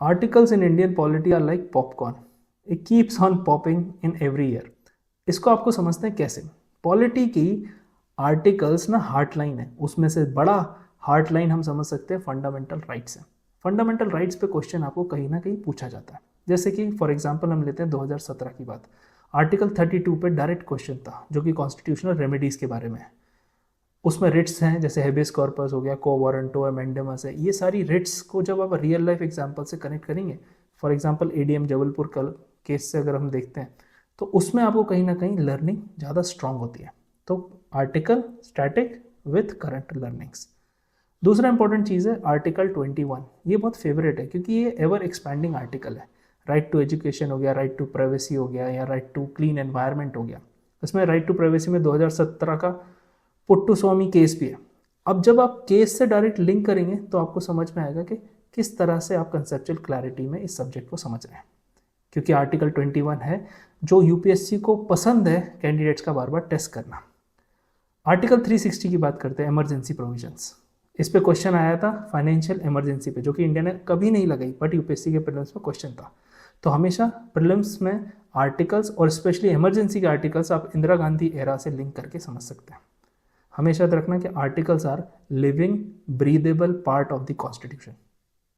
Articles in Indian polity are like popcorn, it keeps on popping in every year. इसको आपको समझते हैं कैसे? पॉलिटी की आर्टिकल्स ना हार्ट लाइन है, उसमें से बड़ा हार्ट लाइन हम समझ सकते हैं फंडामेंटल राइट्स है। फंडामेंटल राइट्स पे क्वेश्चन आपको कहीं ना कहीं पूछा जाता है। जैसे कि फॉर एग्जांपल हम लेते हैं 2017 की बात, आर्टिकल 32 पे डायरेक्ट क्वेश्चन था जो कि कॉन्स्टिट्यूशनल रेमेडीज के बारे में है। उसमें रिट्स हैं जैसे हेबियस कॉर्पस हो गया, को वारंटो, अमेंडमस है। ये सारी रिट्स को जब आप रियल लाइफ एग्जांपल से कनेक्ट करेंगे, फॉर एग्जांपल एडीएम जबलपुर कल केस से अगर हम देखते हैं तो उसमें आपको कहीं ना कहीं लर्निंग ज़्यादा स्ट्रांग होती है। तो article static with current learnings. दूसरा इंपॉर्टेंट चीज़ है आर्टिकल 21। ये बहुत फेवरेट है क्योंकि ये एवर एक्सपैंडिंग आर्टिकल है। राइट टू एजुकेशन हो गया, राइट टू प्राइवेसी हो गया, या राइट टू क्लीन एनवायरनमेंट हो गया। इसमें राइट टू प्राइवेसी में 2017 का पुट्टुस्वामी केस भी है। अब जब आप केस से डायरेक्ट लिंक करेंगे तो आपको समझ में आएगा कि किस तरह से आप कंसेप्चुअल क्लैरिटी में इस सब्जेक्ट को समझ रहे हैं, क्योंकि आर्टिकल 21 है जो यूपीएससी को पसंद है कैंडिडेट्स का बार बार टेस्ट करना। आर्टिकल 360 की बात करते हैं, इमरजेंसी प्रोविजंस। इस पे क्वेश्चन आया था फाइनेंशियल इमरजेंसी पे, जो कि इंडिया ने कभी नहीं लगाई, बट यूपीएससी के प्रीलिम्स में क्वेश्चन था। तो हमेशा प्रीलिम्स में आर्टिकल्स और स्पेशली इमरजेंसी के आर्टिकल्स आप इंदिरा गांधी एरा से लिंक करके समझ सकते हैं। हमेशा याद रखना कि articles are living breathable part of the constitution.